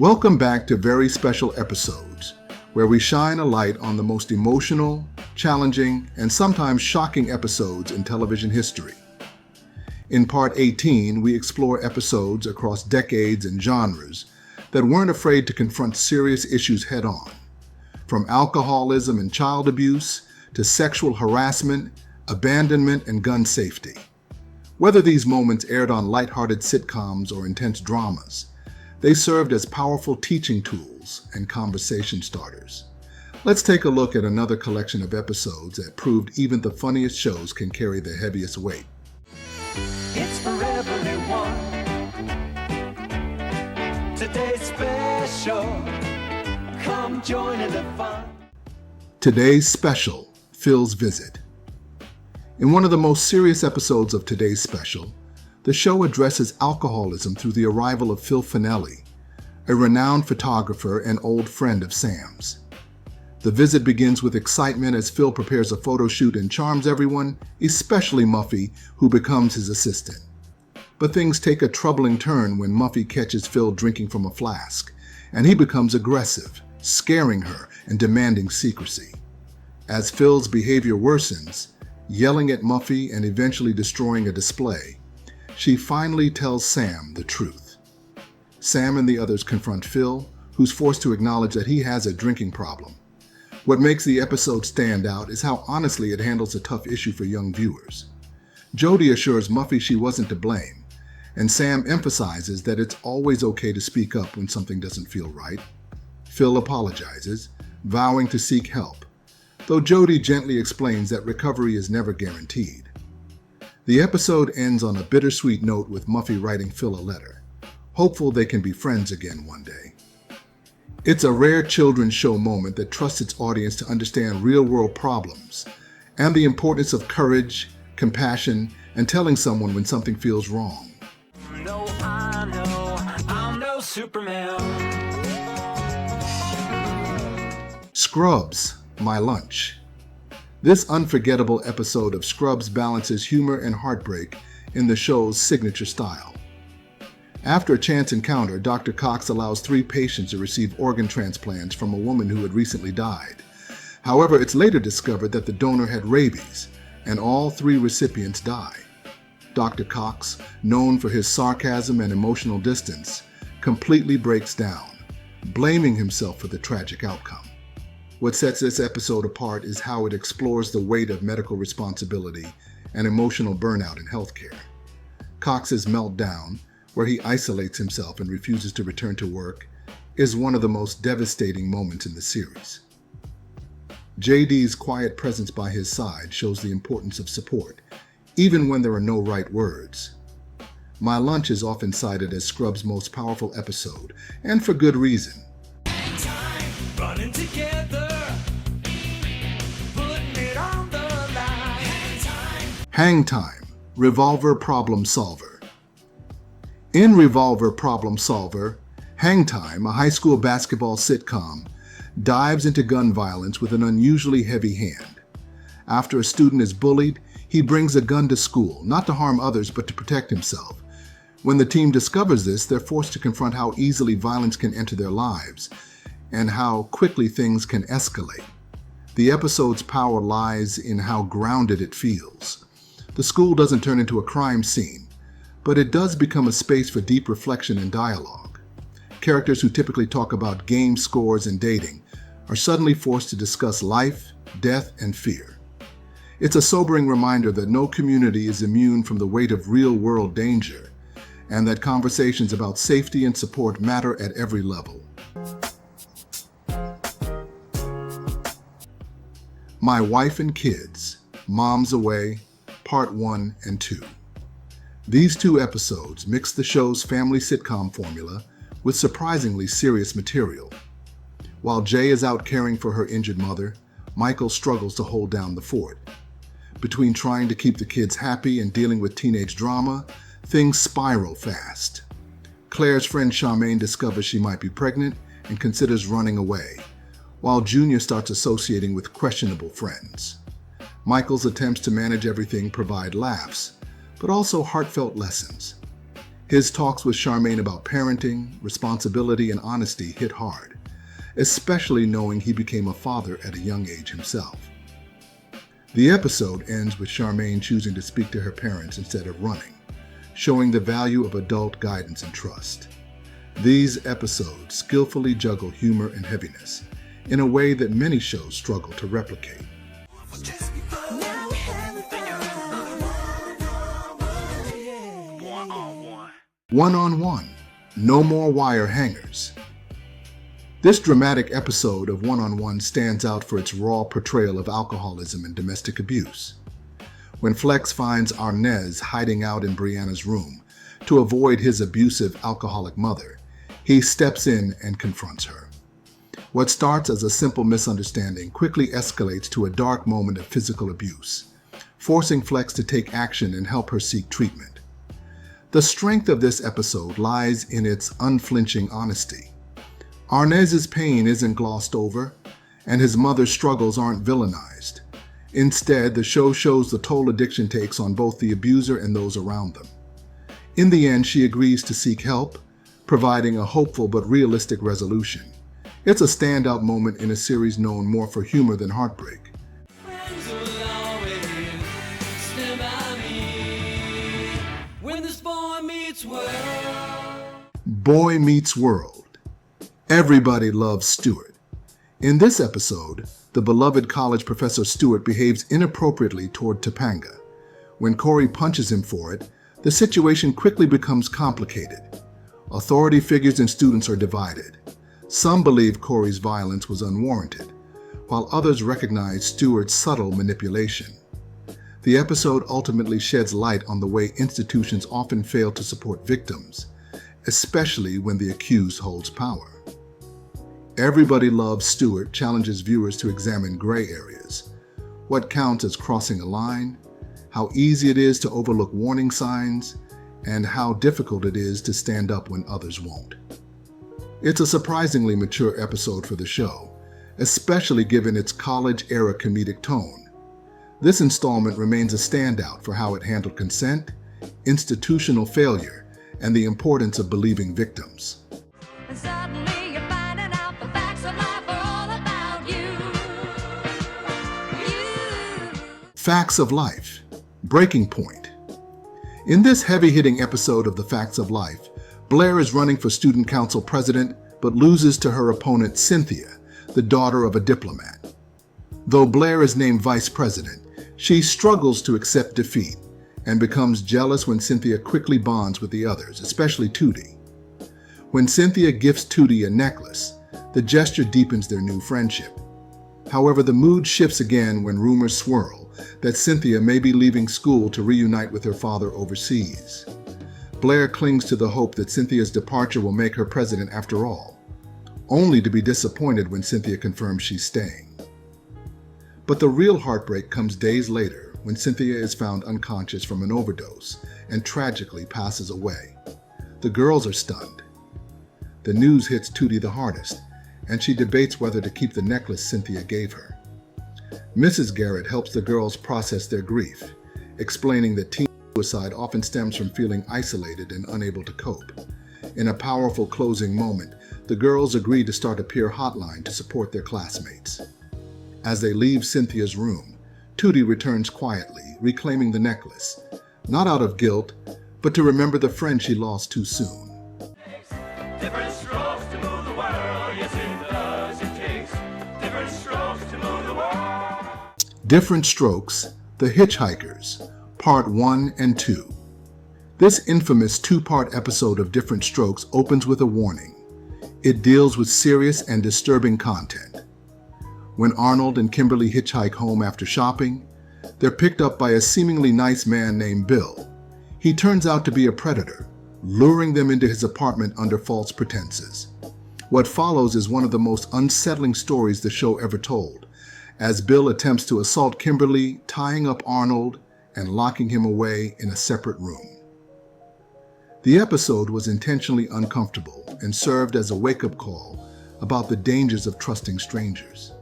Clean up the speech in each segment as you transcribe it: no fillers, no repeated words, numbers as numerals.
Welcome back to very special episodes, where we shine a light on the most emotional, challenging, and sometimes shocking episodes in television history. In Part 18, we explore episodes across decades and genres that weren't afraid to confront serious issues head-on, from alcoholism and child abuse to sexual harassment, abandonment, and gun safety. Whether these moments aired on lighthearted sitcoms or intense dramas, they served as powerful teaching tools and conversation starters. Let's take a look at another collection of episodes that proved even the funniest shows can carry the heaviest weight. It's for everyone. Today's special. Come join in the fun. Today's special, Phil's Visit. In one of the most serious episodes of Today's Special, the show addresses alcoholism through the arrival of Phil Finelli, a renowned photographer and old friend of Sam's. The visit begins with excitement as Phil prepares a photo shoot and charms everyone, especially Muffy, who becomes his assistant. But things take a troubling turn when Muffy catches Phil drinking from a flask, and he becomes aggressive, scaring her and demanding secrecy. As Phil's behavior worsens, yelling at Muffy and eventually destroying a display, she finally tells Sam the truth. Sam and the others confront Phil, who's forced to acknowledge that he has a drinking problem. What makes the episode stand out is how honestly it handles a tough issue for young viewers. Jody assures Muffy she wasn't to blame, and Sam emphasizes that it's always okay to speak up when something doesn't feel right. Phil apologizes, vowing to seek help, though Jody gently explains that recovery is never guaranteed. The episode ends on a bittersweet note with Muffy writing Phil a letter, hopeful they can be friends again one day. It's a rare children's show moment that trusts its audience to understand real-world problems and the importance of courage, compassion, and telling someone when something feels wrong. No, I know, I'm no Superman. Scrubs, My Lunch. This unforgettable episode of Scrubs balances humor and heartbreak in the show's signature style. After a chance encounter, Dr. Cox allows 3 patients to receive organ transplants from a woman who had recently died. However, it's later discovered that the donor had rabies, and all 3 recipients die. Dr. Cox, known for his sarcasm and emotional distance, completely breaks down, blaming himself for the tragic outcome. What sets this episode apart is how it explores the weight of medical responsibility and emotional burnout in healthcare. Cox's meltdown, where he isolates himself and refuses to return to work, is one of the most devastating moments in the series. JD's quiet presence by his side shows the importance of support, even when there are no right words. My Lunch is often cited as Scrubs' most powerful episode, and for good reason. Running together. Hang Time, Revolver Problem Solver. In Revolver Problem Solver, Hang Time, a high school basketball sitcom, dives into gun violence with an unusually heavy hand. After a student is bullied, he brings a gun to school, not to harm others but to protect himself. When the team discovers this, they're forced to confront how easily violence can enter their lives and how quickly things can escalate. The episode's power lies in how grounded it feels. The school doesn't turn into a crime scene, but it does become a space for deep reflection and dialogue. Characters who typically talk about game scores and dating are suddenly forced to discuss life, death, and fear. It's a sobering reminder that no community is immune from the weight of real-world danger, and that conversations about safety and support matter at every level. My Wife and Kids, Moms Away, Part 1 and 2. These 2 episodes mix the show's family sitcom formula with surprisingly serious material. While Jay is out caring for her injured mother, Michael struggles to hold down the fort. Between trying to keep the kids happy and dealing with teenage drama, things spiral fast. Claire's friend Charmaine discovers she might be pregnant and considers running away, while Junior starts associating with questionable friends. Michael's attempts to manage everything provide laughs, but also heartfelt lessons. His talks with Charmaine about parenting, responsibility, and honesty hit hard, especially knowing he became a father at a young age himself. The episode ends with Charmaine choosing to speak to her parents instead of running, showing the value of adult guidance and trust. These episodes skillfully juggle humor and heaviness in a way that many shows struggle to replicate. One-on-one, no more wire hangers. This dramatic episode of One-on-One stands out for its raw portrayal of alcoholism and domestic abuse. When Flex finds Arnez hiding out in Brianna's room to avoid his abusive alcoholic mother, he steps in and confronts her. What starts as a simple misunderstanding quickly escalates to a dark moment of physical abuse, forcing Flex to take action and help her seek treatment. The strength of this episode lies in its unflinching honesty. Arnez's pain isn't glossed over, and his mother's struggles aren't villainized. Instead, the show shows the toll addiction takes on both the abuser and those around them. In the end, she agrees to seek help, providing a hopeful but realistic resolution. It's a standout moment in a series known more for humor than heartbreak. Boy Meets World. Everybody loves Stuart. In this episode, the beloved college professor Stuart behaves inappropriately toward Topanga. When Corey punches him for it, the situation quickly becomes complicated. Authority figures and students are divided. Some believe Corey's violence was unwarranted, while others recognize Stuart's subtle manipulation. The episode ultimately sheds light on the way institutions often fail to support victims, especially when the accused holds power. Everybody Loves Stuart challenges viewers to examine gray areas. What counts as crossing a line, how easy it is to overlook warning signs, and how difficult it is to stand up when others won't. It's a surprisingly mature episode for the show, especially given its college-era comedic tone. This installment remains a standout for how it handled consent, institutional failure, and the importance of believing victims. And suddenly you're finding out the facts of life are all about you. Facts of Life. Breaking Point. In this heavy-hitting episode of The Facts of Life, Blair is running for student council president but loses to her opponent Cynthia, the daughter of a diplomat. Though Blair is named vice president, she struggles to accept defeat and becomes jealous when Cynthia quickly bonds with the others, especially Tootie. When Cynthia gifts Tootie a necklace, the gesture deepens their new friendship. However, the mood shifts again when rumors swirl that Cynthia may be leaving school to reunite with her father overseas. Blair clings to the hope that Cynthia's departure will make her president after all, only to be disappointed when Cynthia confirms she's staying. But the real heartbreak comes days later when Cynthia is found unconscious from an overdose and tragically passes away. The girls are stunned. The news hits Tootie the hardest, and she debates whether to keep the necklace Cynthia gave her. Mrs. Garrett helps the girls process their grief, explaining that teen suicide often stems from feeling isolated and unable to cope. In a powerful closing moment, the girls agree to start a peer hotline to support their classmates. As they leave Cynthia's room, Tootie returns quietly, reclaiming the necklace, not out of guilt, but to remember the friend she lost too soon. Different strokes to move the world, yes it does, it takes different strokes to move the world. Diff'rent Strokes, The Hitchhikers, Part 1 and 2. This infamous two-part episode of Diff'rent Strokes opens with a warning. It deals with serious and disturbing content. When Arnold and Kimberly hitchhike home after shopping, they're picked up by a seemingly nice man named Bill. He turns out to be a predator, luring them into his apartment under false pretenses. What follows is one of the most unsettling stories the show ever told, as Bill attempts to assault Kimberly, tying up Arnold and locking him away in a separate room. The episode was intentionally uncomfortable and served as a wake-up call about the dangers of trusting strangers.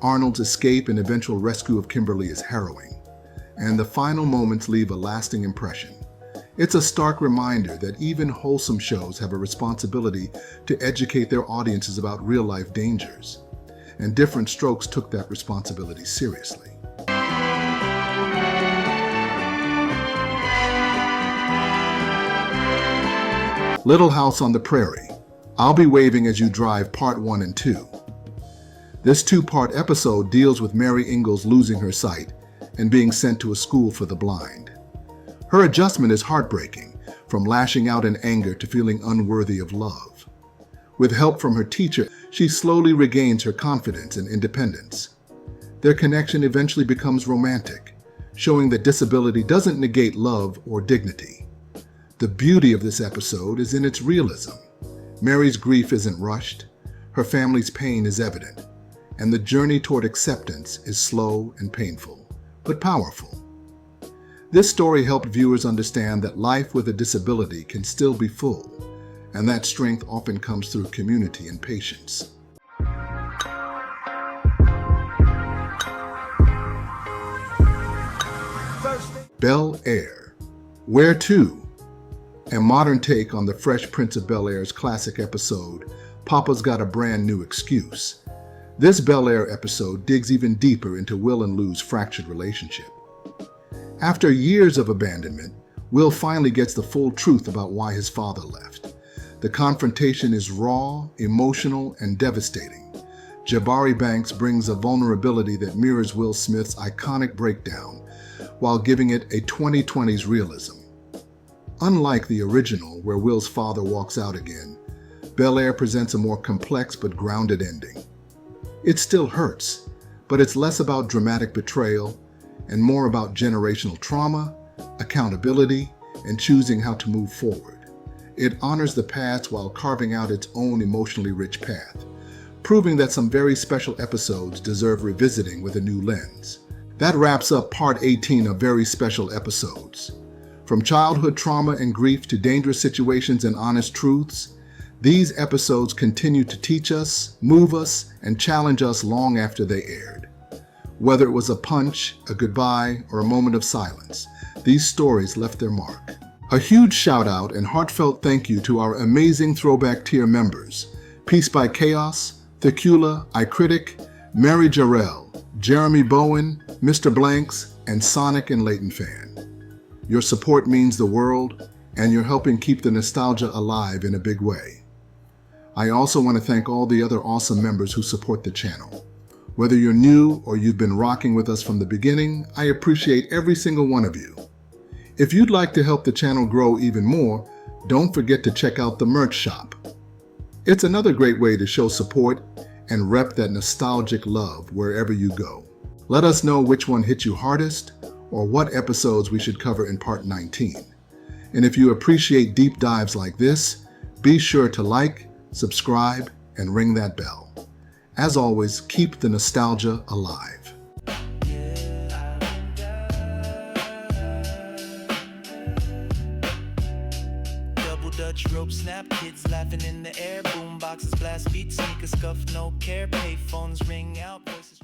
Arnold's escape and eventual rescue of Kimberly is harrowing, and the final moments leave a lasting impression, It's a stark reminder that even wholesome shows have a responsibility to educate their audiences about real-life dangers, and Diff'rent Strokes took that responsibility seriously. Little House on the Prairie. I'll Be Waving As You Drive Part 1 and 2. This two-part episode deals with Mary Ingalls losing her sight and being sent to a school for the blind. Her adjustment is heartbreaking, from lashing out in anger to feeling unworthy of love. With help from her teacher, she slowly regains her confidence and independence. Their connection eventually becomes romantic, showing that disability doesn't negate love or dignity. The beauty of this episode is in its realism. Mary's grief isn't rushed, her family's pain is evident, and the journey toward acceptance is slow and painful, but powerful. This story helped viewers understand that life with a disability can still be full, and that strength often comes through community and patience. Bel-Air. Where to? A modern take on the Fresh Prince of Bel-Air's classic episode, Papa's Got a Brand New Excuse. This Bel-Air episode digs even deeper into Will and Lou's fractured relationship. After years of abandonment, Will finally gets the full truth about why his father left. The confrontation is raw, emotional, and devastating. Jabari Banks brings a vulnerability that mirrors Will Smith's iconic breakdown, while giving it a 2020s realism. Unlike the original, where Will's father walks out again, Bel-Air presents a more complex but grounded ending. It still hurts, but it's less about dramatic betrayal and more about generational trauma, accountability, and choosing how to move forward. It honors the past while carving out its own emotionally rich path, proving that some very special episodes deserve revisiting with a new lens. That wraps up Part 18 of Very Special Episodes. From childhood trauma and grief to dangerous situations and honest truths, these episodes continue to teach us, move us, and challenge us long after they aired. Whether it was a punch, a goodbye, or a moment of silence, these stories left their mark. A huge shout out and heartfelt thank you to our amazing Throwback Tier members, Peace by Chaos, Thecula, iCritic, Mary Jarrell, Jeremy Bowen, Mr. Blanks, and Sonic and Leighton Fan. Your support means the world, and you're helping keep the nostalgia alive in a big way. I also want to thank all the other awesome members who support the channel. Whether you're new or you've been rocking with us from the beginning, I appreciate every single one of you. If you'd like to help the channel grow even more, don't forget to check out the merch shop. It's another great way to show support and rep that nostalgic love wherever you go. Let us know which one hit you hardest or what episodes we should cover in Part 19. And if you appreciate deep dives like this, be sure to like, subscribe, and ring that bell. As always, keep the nostalgia alive. Double Dutch rope snap, kids laughing in the air, boom boxes blast beats, sneakers scuff, no care, pay phones ring out, voices